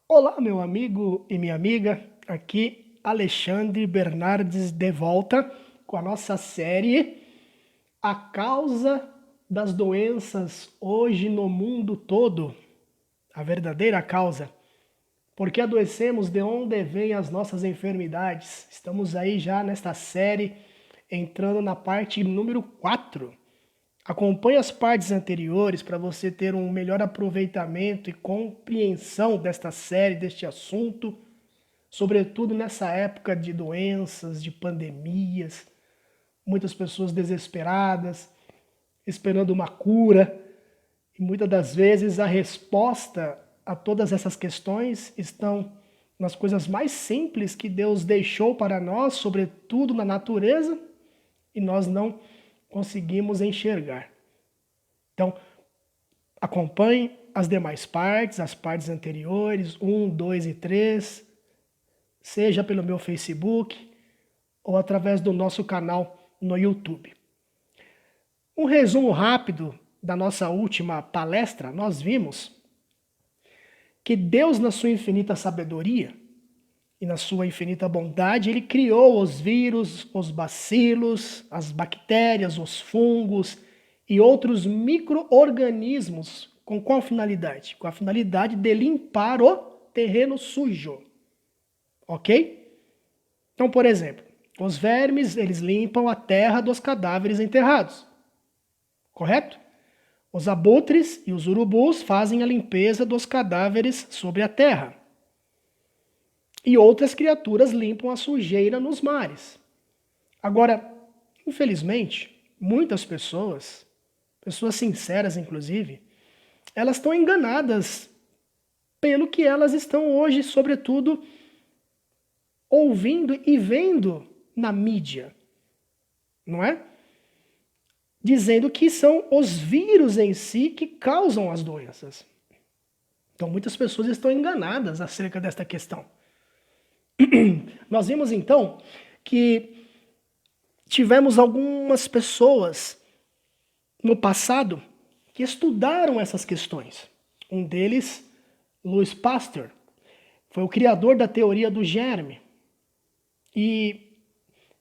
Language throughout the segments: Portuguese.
Olá, meu amigo e minha amiga, aqui Alexandre Bernardes de volta com a nossa série A Causa das Doenças Hoje no Mundo Todo, a verdadeira causa. Por que adoecemos? De onde vêm as nossas enfermidades? Estamos aí já nesta série, entrando na parte número 4. Acompanhe as partes anteriores para você ter um melhor aproveitamento e compreensão desta série, deste assunto, sobretudo nessa época de doenças, de pandemias, muitas pessoas desesperadas, esperando uma cura, e muitas das vezes a resposta a todas essas questões estão nas coisas mais simples que Deus deixou para nós, sobretudo na natureza, e nós não conseguimos enxergar. Então, acompanhe as demais partes, as partes anteriores, 1, 2 e 3, seja pelo meu Facebook ou através do nosso canal no YouTube. Um resumo rápido da nossa última palestra, nós vimos que Deus, na sua infinita sabedoria e na sua infinita bondade, ele criou os vírus, os bacilos, as bactérias, os fungos e outros micro-organismos. Com qual finalidade? Com a finalidade de limpar o terreno sujo. Ok? Então, por exemplo, os vermes, eles limpam a terra dos cadáveres enterrados. Correto? Os abutres e os urubus fazem a limpeza dos cadáveres sobre a terra. E outras criaturas limpam a sujeira nos mares. Agora, infelizmente, muitas pessoas sinceras inclusive, elas estão enganadas pelo que elas estão hoje, sobretudo, ouvindo e vendo na mídia, não é? Dizendo que são os vírus em si que causam as doenças. Então, muitas pessoas estão enganadas acerca desta questão. Nós vimos, então, que tivemos algumas pessoas no passado que estudaram essas questões. Um deles, Louis Pasteur, foi o criador da teoria do germe. E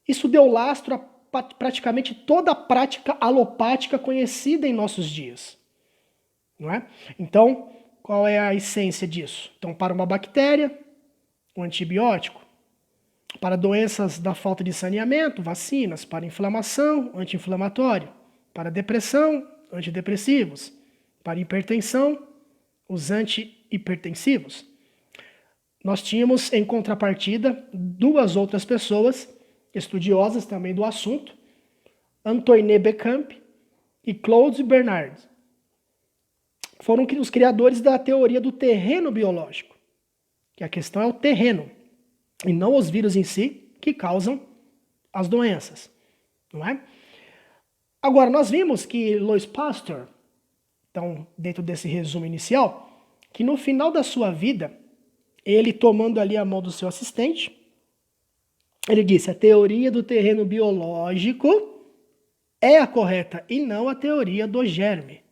isso deu lastro a praticamente toda a prática alopática conhecida em nossos dias. Não é? Então, qual é a essência disso? Então, para uma bactéria, um antibiótico. Para doenças da falta de saneamento, vacinas. Para inflamação, anti-inflamatório. Para depressão, antidepressivos. Para hipertensão, os antihipertensivos. Nós tínhamos, em contrapartida, duas outras pessoas estudiosas também do assunto, Antoine Bécamp e Claude Bernard. Foram os criadores da teoria do terreno biológico, que a questão é o terreno, e não os vírus em si que causam as doenças, não é? Agora, nós vimos que Louis Pasteur, então, dentro desse resumo inicial, que no final da sua vida, ele tomando ali a mão do seu assistente, ele disse, a teoria do terreno biológico é a correta e não a teoria do germe.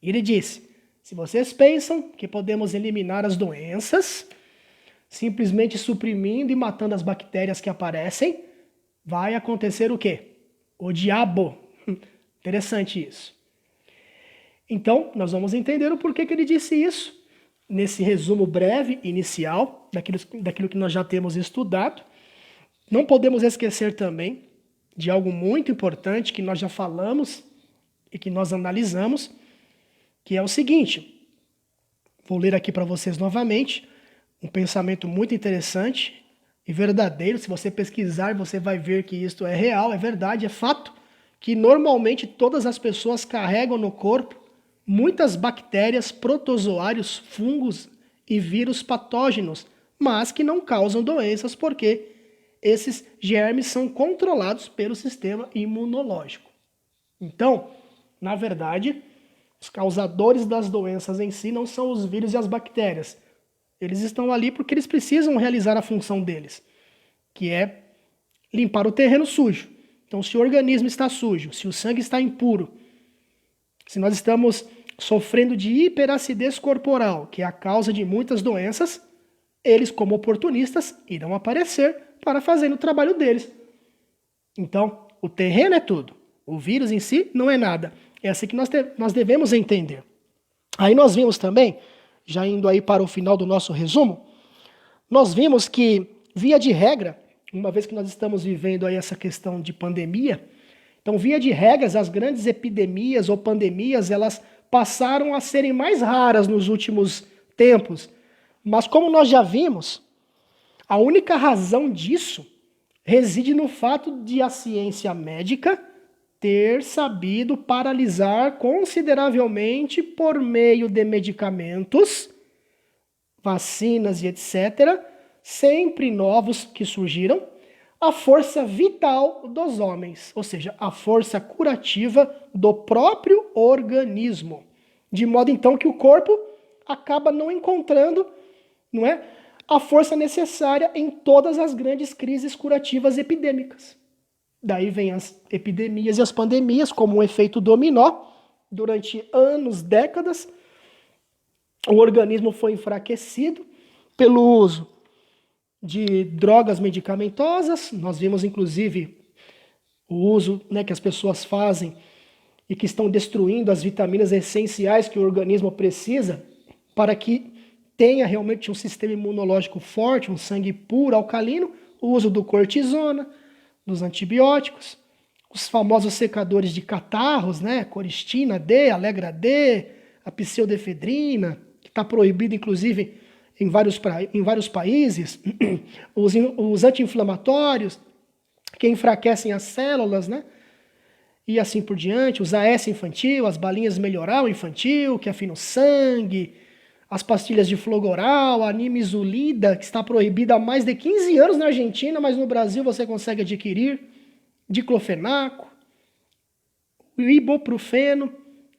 E ele disse, se vocês pensam que podemos eliminar as doenças, simplesmente suprimindo e matando as bactérias que aparecem, vai acontecer o quê? O diabo. Interessante isso. Então, nós vamos entender o porquê que ele disse isso, nesse resumo breve, inicial, daquilo que nós já temos estudado. Não podemos esquecer também de algo muito importante que nós já falamos e que nós analisamos, que é o seguinte. Vou ler aqui para vocês novamente um pensamento muito interessante e verdadeiro. Se você pesquisar, você vai ver que isto é real, é verdade, é fato, que normalmente todas as pessoas carregam no corpo muitas bactérias, protozoários, fungos e vírus patógenos, mas que não causam doenças porque esses germes são controlados pelo sistema imunológico. Então, na verdade, os causadores das doenças em si não são os vírus e as bactérias. Eles estão ali porque eles precisam realizar a função deles, que é limpar o terreno sujo. Então, se o organismo está sujo, se o sangue está impuro, se nós estamos sofrendo de hiperacidez corporal, que é a causa de muitas doenças, eles, como oportunistas, irão aparecer para fazer o trabalho deles. Então, o terreno é tudo. O vírus em si não é nada. É assim que nós devemos entender. Aí nós vimos também, já indo aí para o final do nosso resumo, nós vimos que, via de regra, uma vez que nós estamos vivendo aí essa questão de pandemia, então, via de regras, as grandes epidemias ou pandemias, elas passaram a serem mais raras nos últimos tempos. Mas como nós já vimos, a única razão disso reside no fato de a ciência médica ter sabido paralisar consideravelmente por meio de medicamentos, vacinas e etc., sempre novos que surgiram, a força vital dos homens, ou seja, a força curativa do próprio organismo. De modo, então, que o corpo acaba não encontrando, não é, a força necessária em todas as grandes crises curativas epidêmicas. Daí vem as epidemias e as pandemias como um efeito dominó. Durante anos, décadas, o organismo foi enfraquecido pelo uso de drogas medicamentosas. Nós vimos, inclusive, o uso, né, que as pessoas fazem e que estão destruindo as vitaminas essenciais que o organismo precisa para que tenha realmente um sistema imunológico forte, um sangue puro, alcalino. O uso do cortisona, dos antibióticos, os famosos secadores de catarros, né, coristina D, Alegra D, a pseudoefedrina, que está proibido, inclusive, em vários países, os anti-inflamatórios, que enfraquecem as células, né? E assim por diante, os AS infantil, as balinhas melhoral infantil, que afinam o sangue, as pastilhas de flogoral, a nimizolida, que está proibida há mais de 15 anos na Argentina, mas no Brasil você consegue adquirir, diclofenaco, o ibuprofeno,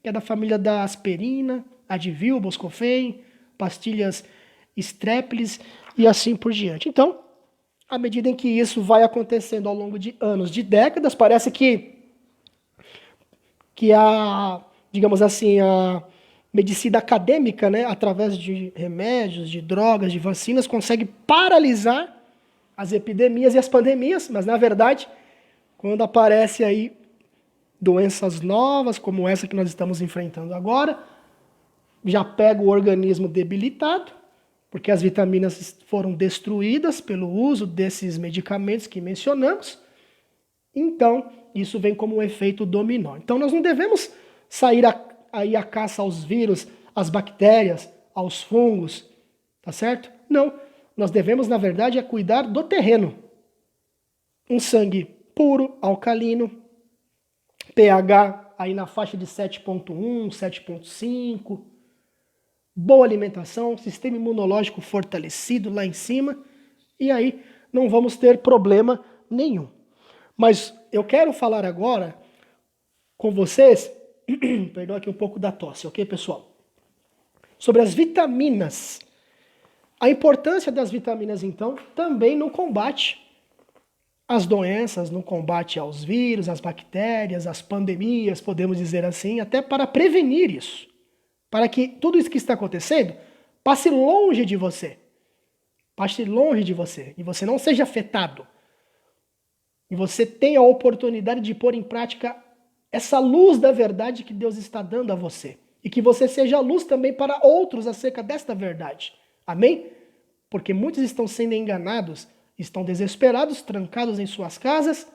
que é da família da aspirina, Advil, Buscofen, pastilhas Strepsils e assim por diante. Então, à medida em que isso vai acontecendo ao longo de anos, de décadas, parece que a, digamos assim, a medicina acadêmica, né, através de remédios, de drogas, de vacinas, consegue paralisar as epidemias e as pandemias, mas na verdade, quando aparece aí doenças novas, como essa que nós estamos enfrentando agora, já pega o organismo debilitado, porque as vitaminas foram destruídas pelo uso desses medicamentos que mencionamos. Então, isso vem como um efeito dominó. Então, nós não devemos sair aí à caça aos vírus, às bactérias, aos fungos, tá certo? Não. Nós devemos, na verdade, cuidar do terreno. Um sangue puro, alcalino, pH aí na faixa de 7,1, 7,5, boa alimentação, sistema imunológico fortalecido lá em cima, e aí não vamos ter problema nenhum. Mas eu quero falar agora com vocês, perdão aqui um pouco da tosse, ok, pessoal? Sobre as vitaminas. A importância das vitaminas, então, também no combate às doenças, no combate aos vírus, às bactérias, às pandemias, podemos dizer assim, até para prevenir isso. Para que tudo isso que está acontecendo passe longe de você. Passe longe de você. E você não seja afetado. E você tenha a oportunidade de pôr em prática essa luz da verdade que Deus está dando a você. E que você seja luz também para outros acerca desta verdade. Amém? Porque muitos estão sendo enganados, estão desesperados, trancados em suas casas,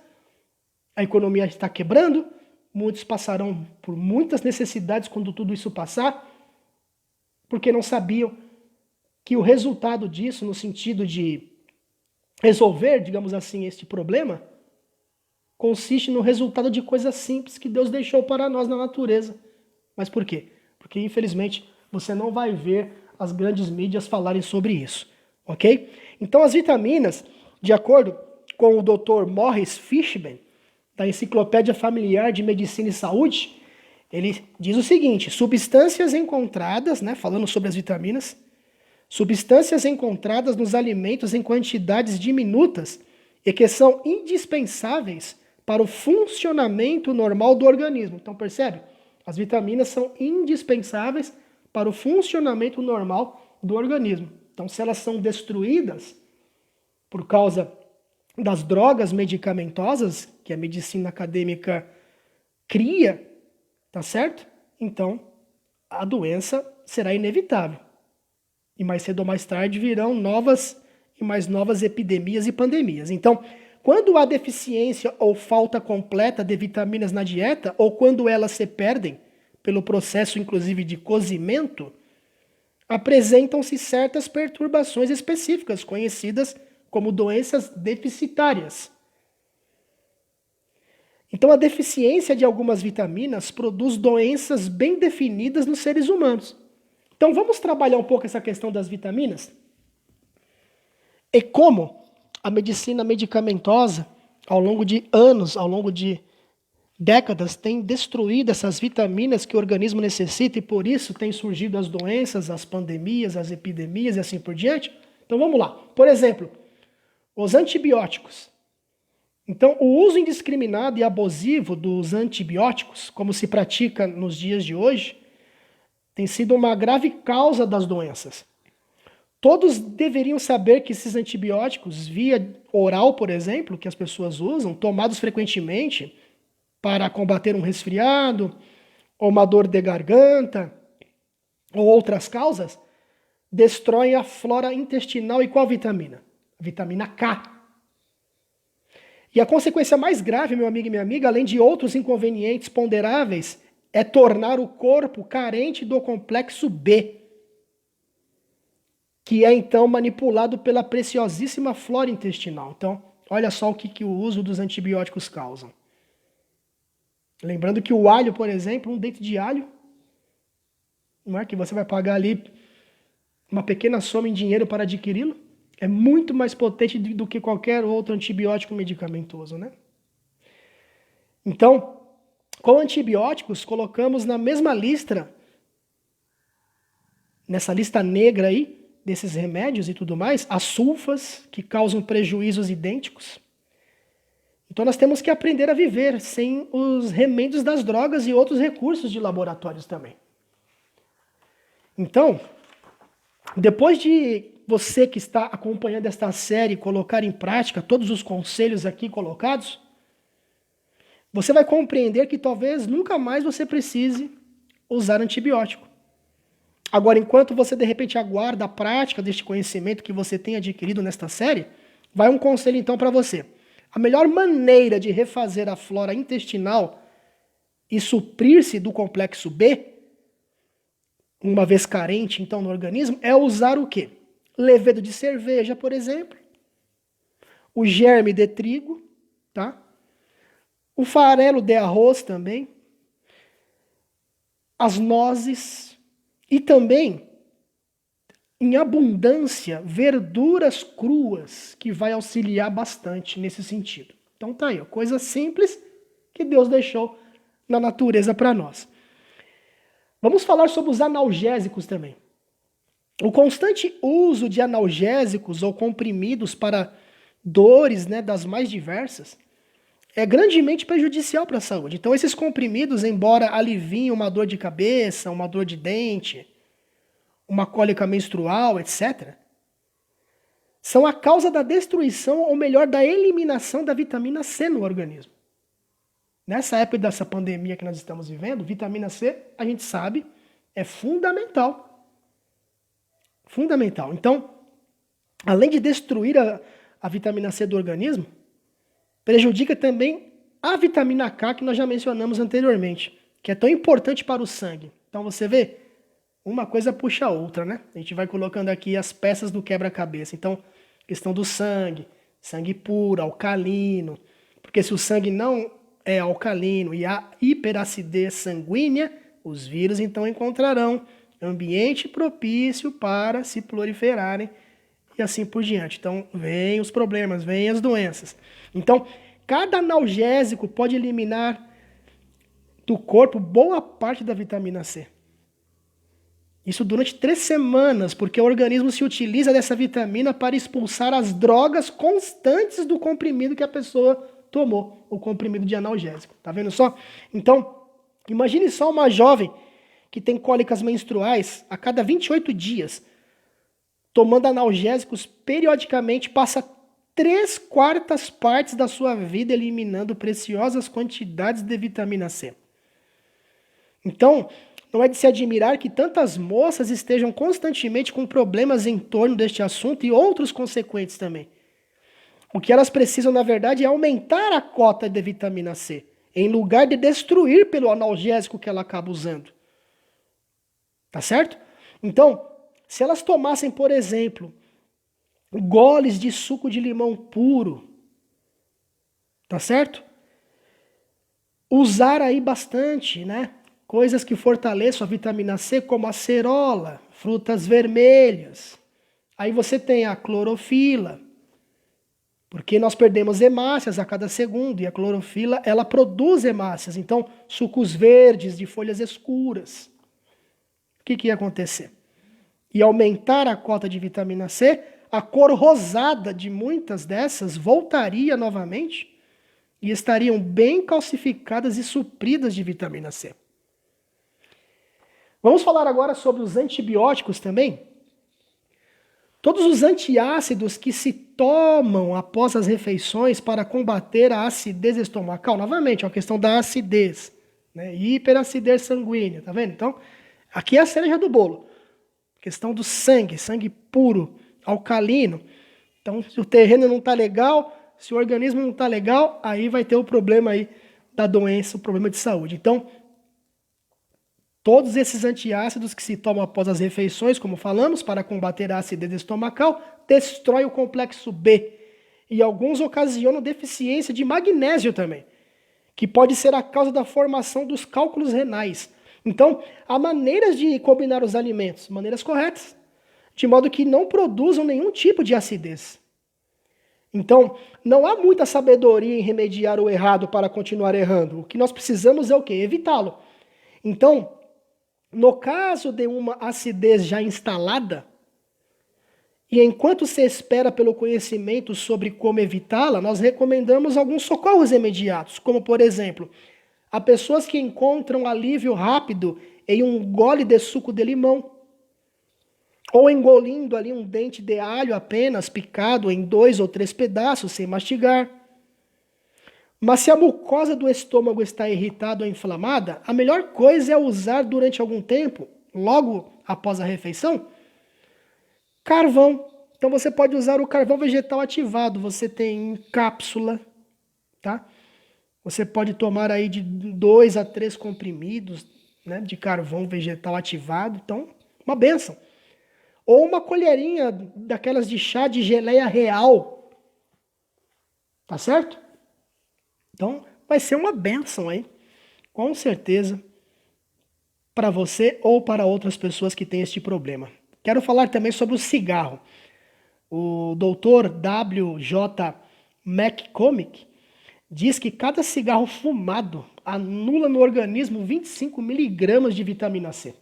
a economia está quebrando, muitos passarão por muitas necessidades quando tudo isso passar, porque não sabiam que o resultado disso, no sentido de resolver, digamos assim, este problema, consiste no resultado de coisas simples que Deus deixou para nós na natureza. Mas por quê? Porque, infelizmente, você não vai ver as grandes mídias falarem sobre isso, ok? Então, as vitaminas, de acordo com o Dr. Morris Fishman, da Enciclopédia Familiar de Medicina e Saúde, ele diz o seguinte: substâncias encontradas, né, falando sobre as vitaminas, substâncias encontradas nos alimentos em quantidades diminutas e que são indispensáveis para o funcionamento normal do organismo. Então, percebe? As vitaminas são indispensáveis para o funcionamento normal do organismo. Então, se elas são destruídas por causa das drogas medicamentosas que a medicina acadêmica cria, tá certo? Então, a doença será inevitável. E mais cedo ou mais tarde virão novas e mais novas epidemias e pandemias. Então, quando há deficiência ou falta completa de vitaminas na dieta, ou quando elas se perdem pelo processo, inclusive, de cozimento, apresentam-se certas perturbações específicas, conhecidas como doenças deficitárias. Então, a deficiência de algumas vitaminas produz doenças bem definidas nos seres humanos. Então, vamos trabalhar um pouco essa questão das vitaminas? E como a medicina medicamentosa, ao longo de anos, ao longo de décadas, tem destruído essas vitaminas que o organismo necessita e por isso tem surgido as doenças, as pandemias, as epidemias e assim por diante. Então, vamos lá. Por exemplo, os antibióticos. Então, o uso indiscriminado e abusivo dos antibióticos, como se pratica nos dias de hoje, tem sido uma grave causa das doenças. Todos deveriam saber que esses antibióticos, via oral, por exemplo, que as pessoas usam, tomados frequentemente para combater um resfriado, ou uma dor de garganta, ou outras causas, destroem a flora intestinal e qual vitamina? A vitamina K. E a consequência mais grave, meu amigo e minha amiga, além de outros inconvenientes ponderáveis, é tornar o corpo carente do complexo B, que é então manipulado pela preciosíssima flora intestinal. Então, olha só o que o uso dos antibióticos causa. Lembrando que o alho, por exemplo, um dente de alho, não é que você vai pagar ali uma pequena soma em dinheiro para adquiri-lo, é muito mais potente do que qualquer outro antibiótico medicamentoso, né? Então, com antibióticos, colocamos na mesma lista, nessa lista negra aí, desses remédios e tudo mais, as sulfas, que causam prejuízos idênticos. Então nós temos que aprender a viver sem os remédios das drogas e outros recursos de laboratórios também. Então, depois de você que está acompanhando esta série colocar em prática todos os conselhos aqui colocados, você vai compreender que talvez nunca mais você precise usar antibiótico. Agora, enquanto você de repente aguarda a prática deste conhecimento que você tem adquirido nesta série, vai um conselho então para você. A melhor maneira de refazer a flora intestinal e suprir-se do complexo B, uma vez carente então no organismo, é usar o quê? Levedo de cerveja, por exemplo, o germe de trigo, tá? O farelo de arroz também, as nozes e também, em abundância, verduras cruas, que vai auxiliar bastante nesse sentido. Então tá aí, ó, coisa simples que Deus deixou na natureza para nós. Vamos falar sobre os analgésicos também. O constante uso de analgésicos ou comprimidos para dores, né, das mais diversas é grandemente prejudicial para a saúde. Então esses comprimidos, embora aliviem uma dor de cabeça, uma dor de dente, uma cólica menstrual, etc., são a causa da destruição, ou melhor, da eliminação da vitamina C no organismo. Nessa época dessa pandemia que nós estamos vivendo, vitamina C, a gente sabe, é fundamental. Fundamental. Então, além de destruir a vitamina C do organismo, prejudica também a vitamina K que nós já mencionamos anteriormente, que é tão importante para o sangue. Então você vê, uma coisa puxa a outra, né? A gente vai colocando aqui as peças do quebra-cabeça. Então, questão do sangue, sangue puro, alcalino, porque se o sangue não é alcalino e há hiperacidez sanguínea, os vírus então encontrarão ambiente propício para se proliferarem e assim por diante. Então, vêm os problemas, vêm as doenças. Então, cada analgésico pode eliminar do corpo boa parte da vitamina C. Isso durante 3 semanas, porque o organismo se utiliza dessa vitamina para expulsar as drogas constantes do comprimido que a pessoa tomou, o comprimido de analgésico. Tá vendo só? Então, imagine só uma jovem que tem cólicas menstruais a cada 28 dias. tomando analgésicos periodicamente, passa 3/4 partes da sua vida eliminando preciosas quantidades de vitamina C. Então, não é de se admirar que tantas moças estejam constantemente com problemas em torno deste assunto e outros consequentes também. O que elas precisam, na verdade, é aumentar a cota de vitamina C, em lugar de destruir pelo analgésico que ela acaba usando. Tá certo? Então, se elas tomassem, por exemplo, goles de suco de limão puro, tá certo? Usar aí bastante, né? Coisas que fortaleçam a vitamina C, como acerola, frutas vermelhas. Aí você tem a clorofila, porque nós perdemos hemácias a cada segundo, e a clorofila, ela produz hemácias. Então, sucos verdes de folhas escuras. O que ia acontecer? Ia aumentar a cota de vitamina C, a cor rosada de muitas dessas voltaria novamente e estariam bem calcificadas e supridas de vitamina C. Vamos falar agora sobre os antibióticos também. Todos os antiácidos que se tomam após as refeições para combater a acidez estomacal, novamente, é uma questão da acidez, né? Hiperacidez sanguínea, tá vendo? Então, aqui é a cereja do bolo. Questão do sangue puro, alcalino. Então, se o terreno não está legal, se o organismo não está legal, aí vai ter o problema aí da doença, o problema de saúde. Então, todos esses antiácidos que se tomam após as refeições, como falamos, para combater a acidez estomacal, destrói o complexo B. E alguns ocasionam deficiência de magnésio também, que pode ser a causa da formação dos cálculos renais. Então, há maneiras de combinar os alimentos, maneiras corretas, de modo que não produzam nenhum tipo de acidez. Então, não há muita sabedoria em remediar o errado para continuar errando. O que nós precisamos é o quê? Evitá-lo. Então, no caso de uma acidez já instalada, e enquanto se espera pelo conhecimento sobre como evitá-la, nós recomendamos alguns socorros imediatos, como, por exemplo, há pessoas que encontram alívio rápido em um gole de suco de limão, ou engolindo ali um dente de alho apenas picado em 2 ou 3 pedaços, sem mastigar. Mas se a mucosa do estômago está irritada ou inflamada, a melhor coisa é usar durante algum tempo, logo após a refeição, carvão. Então você pode usar o carvão vegetal ativado. Você tem em cápsula, tá? Você pode tomar aí de 2 a 3 comprimidos, né, de carvão vegetal ativado. Então, uma bênção. Ou uma colherinha daquelas de chá de geleia real. Tá certo? Então, vai ser uma bênção aí, com certeza, para você ou para outras pessoas que têm este problema. Quero falar também sobre o cigarro. O Dr. W.J. McCormick diz que cada cigarro fumado anula no organismo 25 miligramas de vitamina C.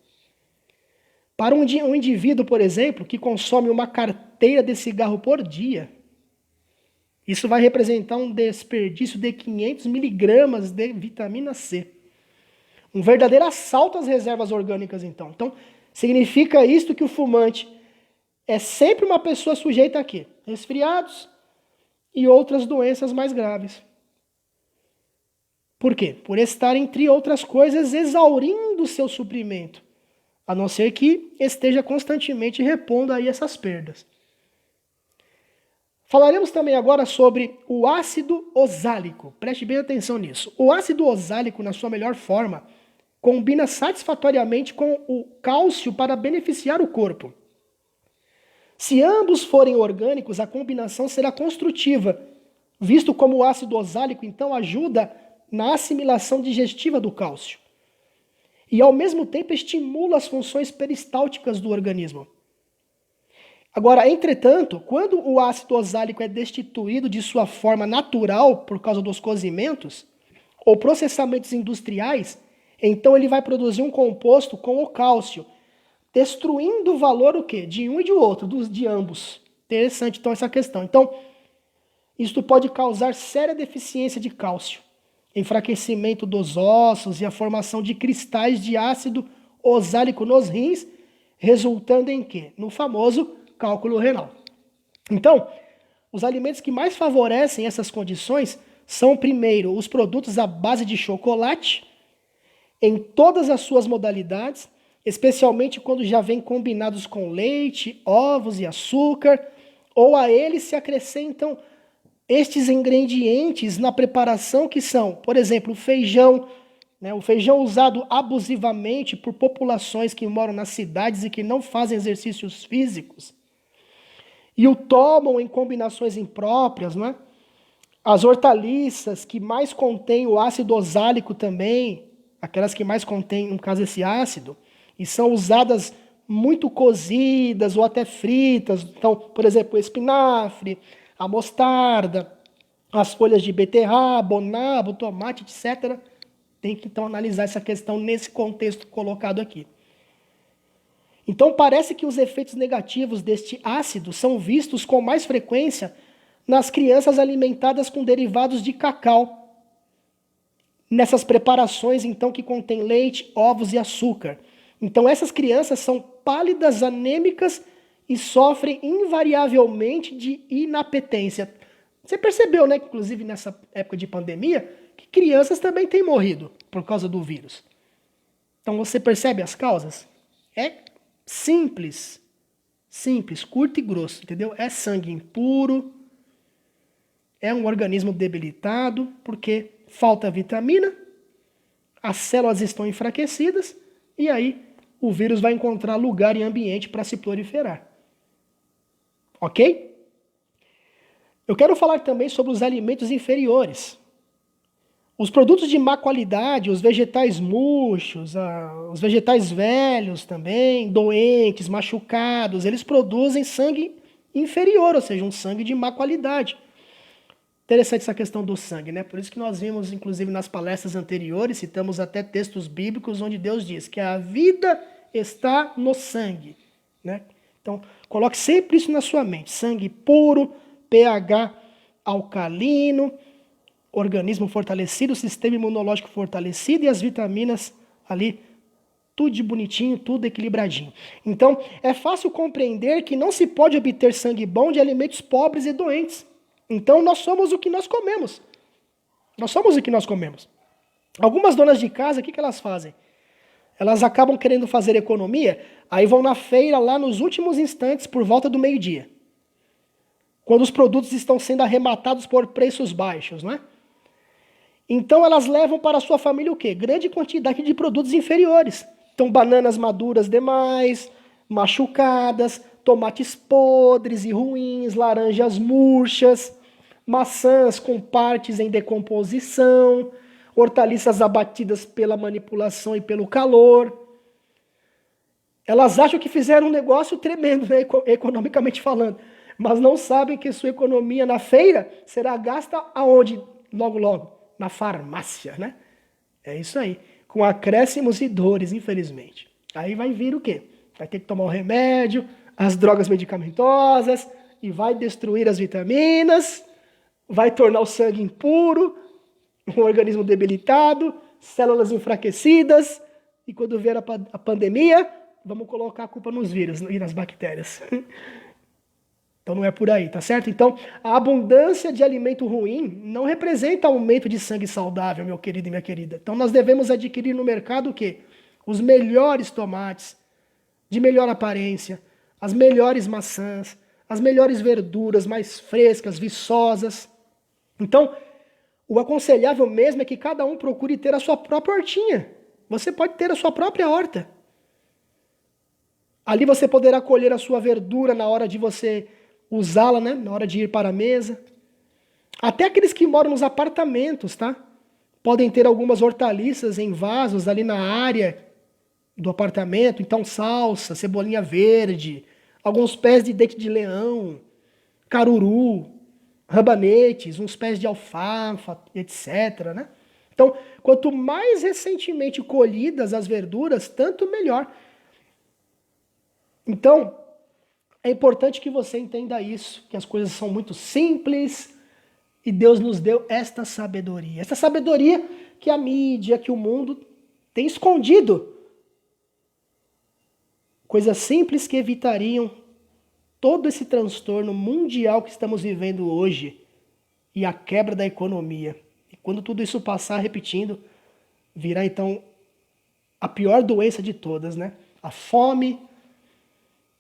Para um indivíduo, por exemplo, que consome uma carteira de cigarro por dia, isso vai representar um desperdício de 500 miligramas de vitamina C. Um verdadeiro assalto às reservas orgânicas, então. Então, significa isto que o fumante é sempre uma pessoa sujeita a quê? Resfriados e outras doenças mais graves. Por quê? Por estar, entre outras coisas, exaurindo o seu suprimento, a não ser que esteja constantemente repondo aí essas perdas. Falaremos também agora sobre o ácido oxálico. Preste bem atenção nisso. O ácido oxálico, na sua melhor forma, combina satisfatoriamente com o cálcio para beneficiar o corpo. Se ambos forem orgânicos, a combinação será construtiva, visto como o ácido oxálico, então, ajuda na assimilação digestiva do cálcio. E, ao mesmo tempo, estimula as funções peristálticas do organismo. Agora, entretanto, quando o ácido oxálico é destituído de sua forma natural por causa dos cozimentos ou processamentos industriais, então ele vai produzir um composto com o cálcio, destruindo o valor o quê? De um e de outro, de ambos. Interessante, então, essa questão. Então, isto pode causar séria deficiência de cálcio, enfraquecimento dos ossos e a formação de cristais de ácido oxálico nos rins, resultando em quê? No famoso cálculo renal. Então, os alimentos que mais favorecem essas condições são, primeiro, os produtos à base de chocolate, em todas as suas modalidades, especialmente quando já vêm combinados com leite, ovos e açúcar, ou a eles se acrescentam estes ingredientes na preparação que são, por exemplo, o feijão, né? O feijão usado abusivamente por populações que moram nas cidades e que não fazem exercícios físicos, e o tomam em combinações impróprias, né? As hortaliças que mais contêm o ácido oxálico também, aquelas que mais contêm, no caso, esse ácido, e são usadas muito cozidas ou até fritas. Então, por exemplo, o espinafre, a mostarda, as folhas de beterraba, o nabo, o tomate, etc. Tem que, então, analisar essa questão nesse contexto colocado aqui. Então, parece que os efeitos negativos deste ácido são vistos com mais frequência nas crianças alimentadas com derivados de cacau. Nessas preparações, então, que contém leite, ovos e açúcar. Então, essas crianças são pálidas, anêmicas e sofrem invariavelmente de inapetência. Você percebeu, né, inclusive nessa época de pandemia, que crianças também têm morrido por causa do vírus. Então, você percebe as causas? É simples, curto e grosso, entendeu? É sangue impuro, é um organismo debilitado, porque falta vitamina, as células estão enfraquecidas, e aí o vírus vai encontrar lugar e ambiente para se proliferar. Ok? Eu quero falar também sobre os alimentos inferiores. Os produtos de má qualidade, os vegetais murchos, os vegetais velhos também, doentes, machucados, eles produzem sangue inferior, ou seja, um sangue de má qualidade. Interessante essa questão do sangue, né? Por isso que nós vimos, inclusive, nas palestras anteriores, citamos até textos bíblicos onde Deus diz que a vida está no sangue, né? Então, coloque sempre isso na sua mente. Sangue puro, pH alcalino, organismo fortalecido, sistema imunológico fortalecido e as vitaminas ali, tudo de bonitinho, tudo equilibradinho. Então, é fácil compreender que não se pode obter sangue bom de alimentos pobres e doentes. Então, nós somos o que nós comemos. Nós somos o que nós comemos. Algumas donas de casa, o que elas fazem? Elas acabam querendo fazer economia, aí vão na feira lá nos últimos instantes, por volta do meio-dia. Quando os produtos estão sendo arrematados por preços baixos, não é? Então, elas levam para a sua família o quê? Grande quantidade de produtos inferiores. Então, bananas maduras demais, machucadas, tomates podres e ruins, laranjas murchas, maçãs com partes em decomposição, hortaliças abatidas pela manipulação e pelo calor. Elas acham que fizeram um negócio tremendo, né, economicamente falando, mas não sabem que sua economia na feira será gasta aonde? Logo, logo, na farmácia, né? É isso aí, com acréscimos e dores, infelizmente. Aí vai vir o quê? Vai ter que tomar o remédio, as drogas medicamentosas, e vai destruir as vitaminas, vai tornar o sangue impuro, um organismo debilitado, células enfraquecidas, e quando vier a pandemia, vamos colocar a culpa nos vírus e nas bactérias. Então não é por aí, tá certo? Então, a abundância de alimento ruim não representa aumento de sangue saudável, meu querido e minha querida. Então nós devemos adquirir no mercado o quê? Os melhores tomates, de melhor aparência, as melhores maçãs, as melhores verduras, mais frescas, viçosas. Então, o aconselhável mesmo é que cada um procure ter a sua própria hortinha. Você pode ter a sua própria horta. Ali você poderá colher a sua verdura na hora de você usá-la, né? Na hora de ir para a mesa. Até aqueles que moram nos apartamentos, tá? Podem ter algumas hortaliças em vasos ali na área do apartamento. Então, salsa, cebolinha verde, alguns pés de dente de leão, caruru, rabanetes, uns pés de alfafa, etc, né? Então, quanto mais recentemente colhidas as verduras, tanto melhor. Então, é importante que você entenda isso, que as coisas são muito simples e Deus nos deu esta sabedoria. Essa sabedoria que a mídia, que o mundo tem escondido. Coisas simples que evitariam todo esse transtorno mundial que estamos vivendo hoje e a quebra da economia. E quando tudo isso passar, repetindo, virá então a pior doença de todas, né? A fome,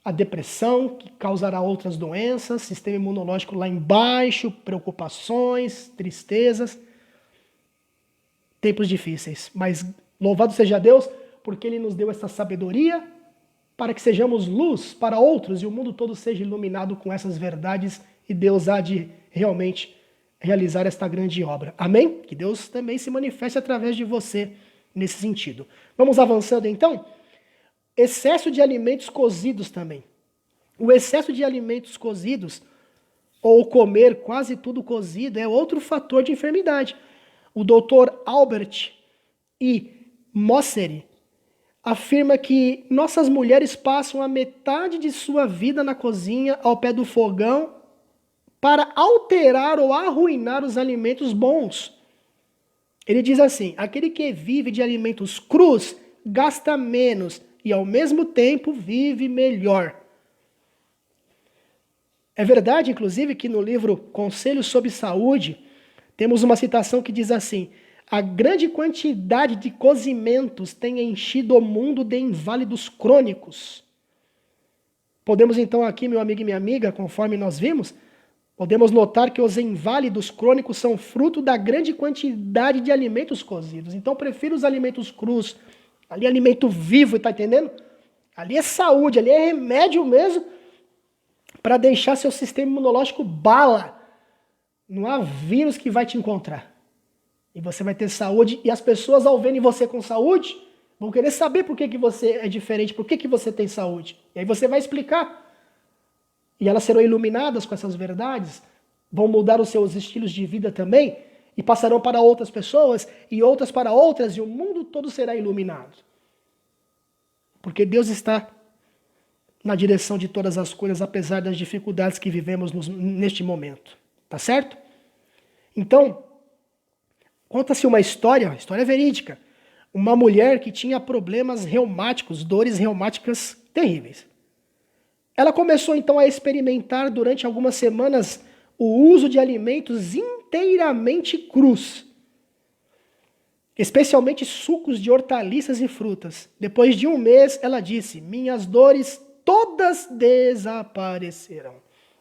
a depressão, que causará outras doenças, sistema imunológico lá embaixo, preocupações, tristezas, tempos difíceis. Mas louvado seja Deus, porque Ele nos deu essa sabedoria para que sejamos luz para outros e o mundo todo seja iluminado com essas verdades e Deus há de realmente realizar esta grande obra. Amém? Que Deus também se manifeste através de você nesse sentido. Vamos avançando então? Excesso de alimentos cozidos também. O excesso de alimentos cozidos, ou comer quase tudo cozido, é outro fator de enfermidade. O doutor Albert E. Mosseri afirma que nossas mulheres passam a metade de sua vida na cozinha, ao pé do fogão, para alterar ou arruinar os alimentos bons. Ele diz assim: aquele que vive de alimentos crus gasta menos e ao mesmo tempo vive melhor. É verdade, inclusive, que no livro Conselhos sobre Saúde, temos uma citação que diz assim: a grande quantidade de cozimentos tem enchido o mundo de inválidos crônicos. Podemos então aqui, meu amigo e minha amiga, conforme nós vimos, podemos notar que os inválidos crônicos são fruto da grande quantidade de alimentos cozidos. Então, prefiro os alimentos crus. Ali é alimento vivo, tá entendendo? Ali é saúde, ali é remédio mesmo, para deixar seu sistema imunológico bala. Não há vírus que vai te encontrar. E você vai ter saúde, e as pessoas, ao verem você com saúde, vão querer saber por que você é diferente, por que você tem saúde. E aí você vai explicar. E elas serão iluminadas com essas verdades, vão mudar os seus estilos de vida também, e passarão para outras pessoas, e outras para outras, e o mundo todo será iluminado. Porque Deus está na direção de todas as coisas, apesar das dificuldades que vivemos neste momento. Tá certo? Então, conta-se uma história verídica. Uma mulher que tinha problemas reumáticos, dores reumáticas terríveis. Ela começou então a experimentar durante algumas semanas o uso de alimentos inteiramente crus, especialmente sucos de hortaliças e frutas. Depois de um mês, ela disse: minhas dores todas desapareceram.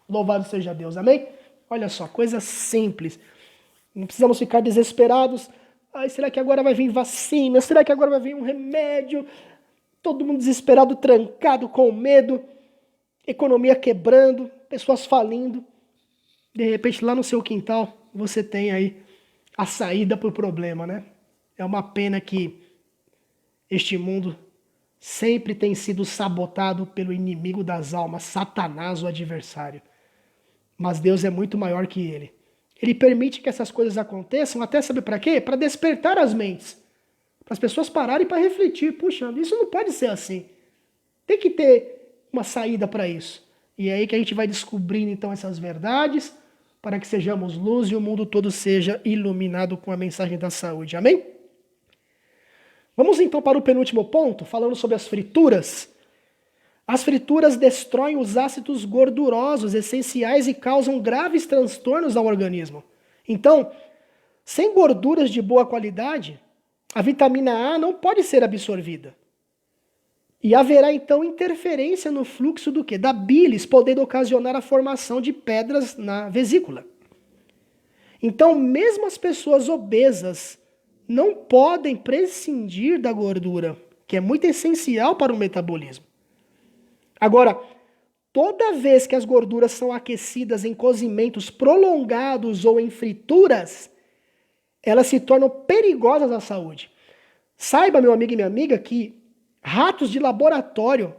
Louvado seja Deus, amém? Olha só, coisa simples. Não precisamos ficar desesperados. Ai, será que agora vai vir vacina? Será que agora vai vir um remédio? Todo mundo desesperado, trancado, com medo. Economia quebrando, pessoas falindo. De repente, lá no seu quintal, você tem aí a saída para o problema, né? É uma pena que este mundo sempre tem sido sabotado pelo inimigo das almas, Satanás, o adversário. Mas Deus é muito maior que ele. Ele permite que essas coisas aconteçam, até sabe para quê? Para despertar as mentes. Para as pessoas pararem para refletir. Puxa, isso não pode ser assim. Tem que ter uma saída para isso. E é aí que a gente vai descobrindo então essas verdades, para que sejamos luz e o mundo todo seja iluminado com a mensagem da saúde. Amém? Vamos então para o penúltimo ponto, falando sobre as frituras. As frituras destroem os ácidos gordurosos essenciais e causam graves transtornos ao organismo. Então, sem gorduras de boa qualidade, a vitamina A não pode ser absorvida. E haverá então interferência no fluxo do quê? Da bilis, podendo ocasionar a formação de pedras na vesícula. Então, mesmo as pessoas obesas não podem prescindir da gordura, que é muito essencial para o metabolismo. Agora, toda vez que as gorduras são aquecidas em cozimentos prolongados ou em frituras, elas se tornam perigosas à saúde. Saiba, meu amigo e minha amiga, que ratos de laboratório,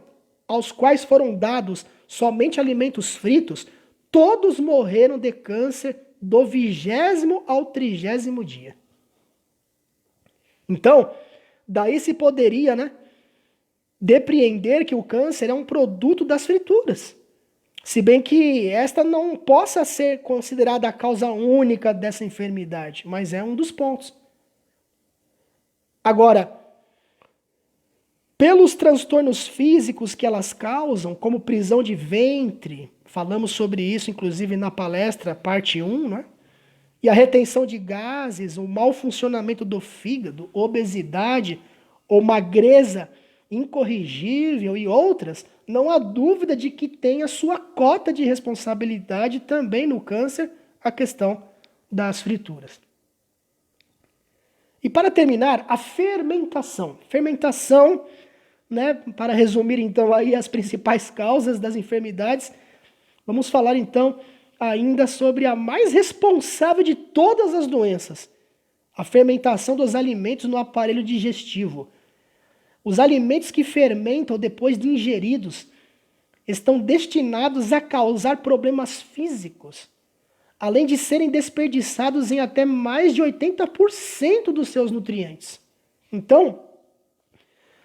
aos quais foram dados somente alimentos fritos, todos morreram de câncer do 20º ao 30º dia. Então, daí se poderia, depreender que o câncer é um produto das frituras. Se bem que esta não possa ser considerada a causa única dessa enfermidade, mas é um dos pontos. Agora, pelos transtornos físicos que elas causam, como prisão de ventre, Falamos sobre isso, inclusive, na palestra, parte 1, né? E a retenção de gases, o mau funcionamento do fígado, obesidade ou magreza incorrigível e outras, não há dúvida de que tem a sua cota de responsabilidade também no câncer, a questão das frituras. E para terminar, a fermentação. Fermentação, né, para resumir então aí as principais causas das enfermidades, vamos falar então ainda sobre a mais responsável de todas as doenças, a fermentação dos alimentos no aparelho digestivo. Os alimentos que fermentam depois de ingeridos estão destinados a causar problemas físicos, além de serem desperdiçados em até mais de 80% dos seus nutrientes. Então,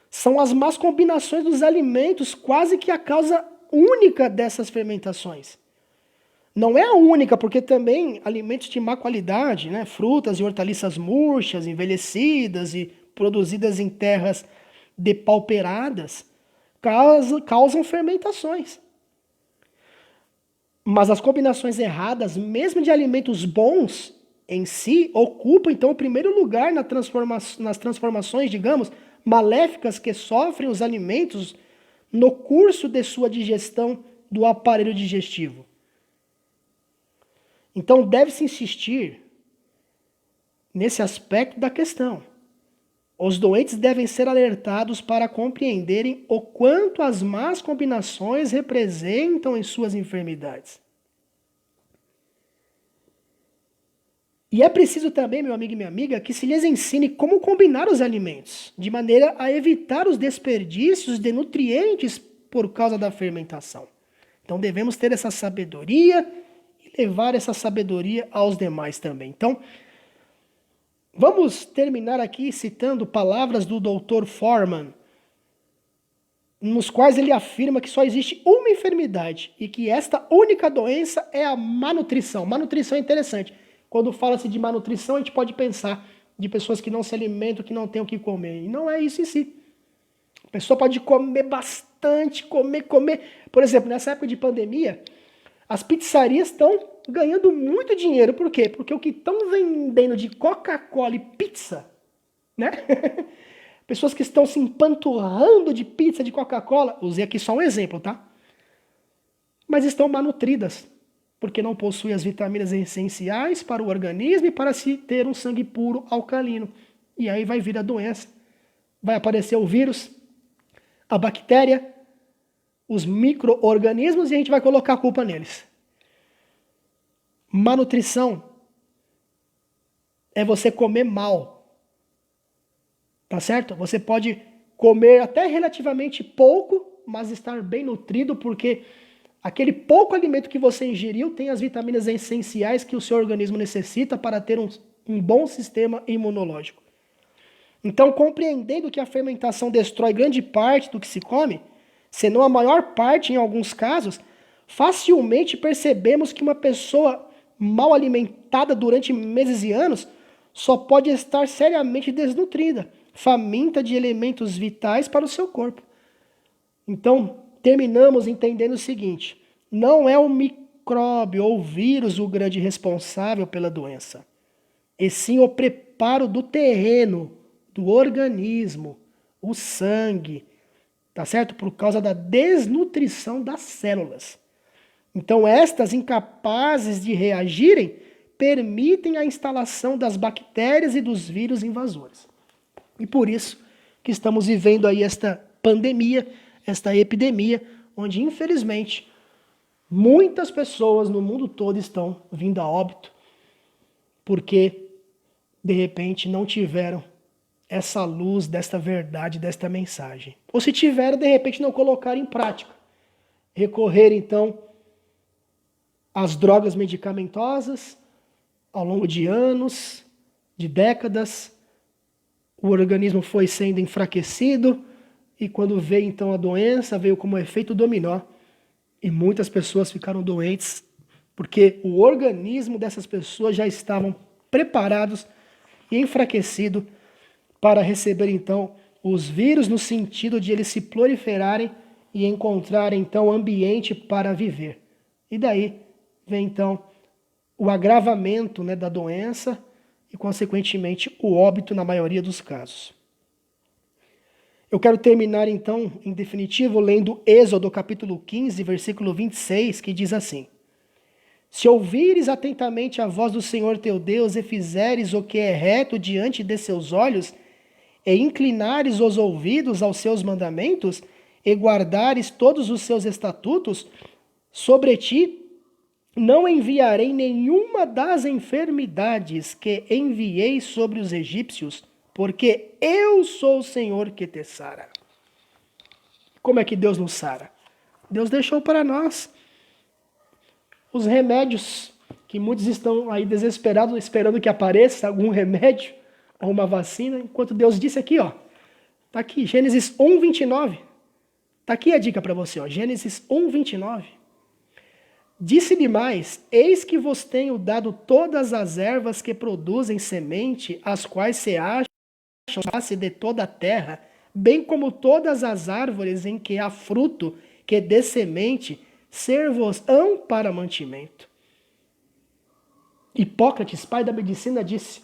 são as más combinações dos alimentos quase que a causa única dessas fermentações. Não é a única, porque também alimentos de má qualidade, né, frutas e hortaliças murchas, envelhecidas e produzidas em terras depauperadas, causam fermentações. Mas as combinações erradas, mesmo de alimentos bons em si, ocupam então o primeiro lugar nas transformações, digamos, maléficas que sofrem os alimentos no curso de sua digestão do aparelho digestivo. Então deve-se insistir nesse aspecto da questão. Os doentes devem ser alertados para compreenderem o quanto as más combinações representam em suas enfermidades. E é preciso também, meu amigo e minha amiga, que se lhes ensine como combinar os alimentos, de maneira a evitar os desperdícios de nutrientes por causa da fermentação. Então devemos ter essa sabedoria e levar essa sabedoria aos demais também. Então, vamos terminar aqui citando palavras do Dr. Foreman, nos quais ele afirma que só existe uma enfermidade e que esta única doença é a má nutrição. Má nutrição é interessante. Quando fala-se de má nutrição, a gente pode pensar de pessoas que não se alimentam, que não têm o que comer. E não é isso em si. A pessoa pode comer bastante, comer. Por exemplo, nessa época de pandemia, as pizzarias estão ganhando muito dinheiro. Por quê? Porque o que estão vendendo de Coca-Cola e pizza, né? Pessoas que estão se empanturrando de pizza, de Coca-Cola, usei aqui só um exemplo, tá? Mas estão malnutridas, porque não possuem as vitaminas essenciais para o organismo e para se ter um sangue puro alcalino. E aí vai vir a doença. Vai aparecer o vírus, a bactéria, os micro-organismos e a gente vai colocar a culpa neles. Má nutrição é você comer mal. Tá certo? Você pode comer até relativamente pouco, mas estar bem nutrido, porque aquele pouco alimento que você ingeriu tem as vitaminas essenciais que o seu organismo necessita para ter um bom sistema imunológico. Então, compreendendo que a fermentação destrói grande parte do que se come, se não a maior parte em alguns casos, facilmente percebemos que uma pessoa mal alimentada durante meses e anos só pode estar seriamente desnutrida, faminta de elementos vitais para o seu corpo. Então, terminamos entendendo o seguinte: não é o micróbio ou vírus o grande responsável pela doença, e sim o preparo do terreno, do organismo, o sangue, tá certo? Por causa da desnutrição das células. Então, estas incapazes de reagirem permitem a instalação das bactérias e dos vírus invasores. E por isso que estamos vivendo aí esta pandemia, esta epidemia, onde, infelizmente, muitas pessoas no mundo todo estão vindo a óbito porque, de repente, não tiveram essa luz desta verdade, desta mensagem. Ou se tiveram, de repente, não colocaram em prática. Recorrer, então, às drogas medicamentosas ao longo de anos, de décadas, o organismo foi sendo enfraquecido e quando veio então a doença, veio como efeito dominó e muitas pessoas ficaram doentes porque o organismo dessas pessoas já estavam preparados e enfraquecido para receber então os vírus no sentido de eles se proliferarem e encontrarem então ambiente para viver. E daí vem, então, o agravamento, né, da doença e, consequentemente, o óbito na maioria dos casos. Eu quero terminar, então, em definitivo, lendo Êxodo, capítulo 15, versículo 26, que diz assim: Se ouvires atentamente a voz do Senhor teu Deus e fizeres o que é reto diante de seus olhos, e inclinares os ouvidos aos seus mandamentos, e guardares todos os seus estatutos, sobre ti não enviarei nenhuma das enfermidades que enviei sobre os egípcios, porque eu sou o Senhor que te sara. Como é que Deus nos sara? Deus deixou para nós os remédios, que muitos estão aí desesperados, esperando que apareça algum remédio ou uma vacina, enquanto Deus disse aqui, ó, tá aqui, Gênesis 1, 29. Tá aqui a dica para você, ó, Gênesis 1, 29. Disse-lhe mais: Eis que vos tenho dado todas as ervas que produzem semente, as quais se acham na face de toda a terra, bem como todas as árvores em que há fruto, que dê semente, ser-vos-ão para mantimento. Hipócrates, pai da medicina, disse: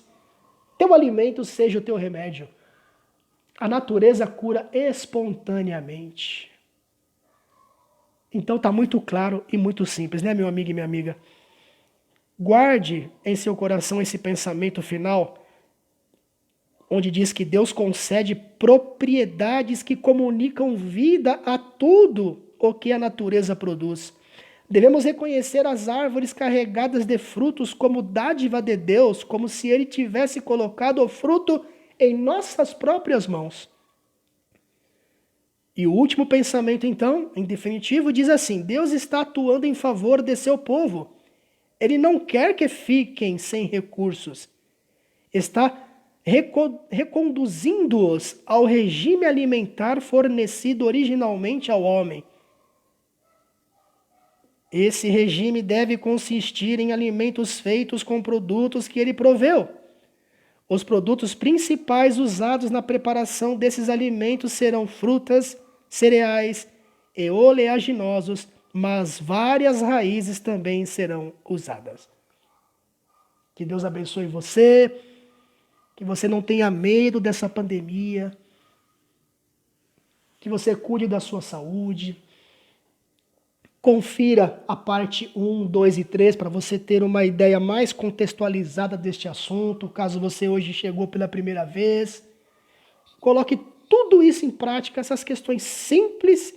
Teu alimento seja o teu remédio. A natureza cura espontaneamente. Então está muito claro e muito simples, né, meu amigo e minha amiga? Guarde em seu coração esse pensamento final, onde diz que Deus concede propriedades que comunicam vida a tudo o que a natureza produz. Devemos reconhecer as árvores carregadas de frutos como dádiva de Deus, como se Ele tivesse colocado o fruto em nossas próprias mãos. E o último pensamento, então, em definitivo, diz assim: Deus está atuando em favor de seu povo. Ele não quer que fiquem sem recursos. Está reconduzindo-os ao regime alimentar fornecido originalmente ao homem. Esse regime deve consistir em alimentos feitos com produtos que ele proveu. Os produtos principais usados na preparação desses alimentos serão frutas, cereais e oleaginosos, mas várias raízes também serão usadas. Que Deus abençoe você, que você não tenha medo dessa pandemia, que você cuide da sua saúde. Confira a parte 1, 2 e 3 para você ter uma ideia mais contextualizada deste assunto, caso você hoje chegou pela primeira vez. Coloque tudo isso em prática, essas questões simples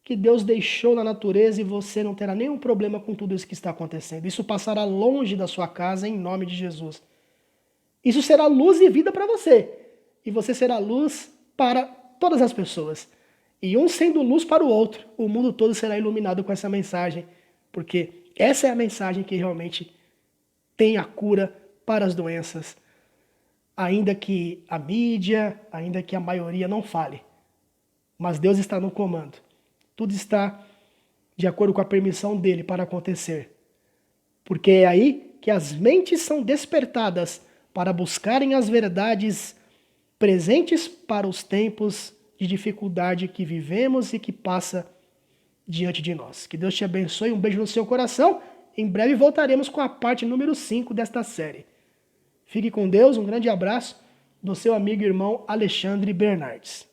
que Deus deixou na natureza, e você não terá nenhum problema com tudo isso que está acontecendo. Isso passará longe da sua casa em nome de Jesus. Isso será luz e vida para você. E você será luz para todas as pessoas. E um sendo luz para o outro, o mundo todo será iluminado com essa mensagem. Porque essa é a mensagem que realmente tem a cura para as doenças. Ainda que a mídia, ainda que a maioria não fale. Mas Deus está no comando. Tudo está de acordo com a permissão dele para acontecer. Porque é aí que as mentes são despertadas para buscarem as verdades presentes para os tempos de dificuldade que vivemos e que passa diante de nós. Que Deus te abençoe, um beijo no seu coração. Em breve voltaremos com a parte número 5 desta série. Fique com Deus, um grande abraço do seu amigo e irmão Alexandre Bernardes.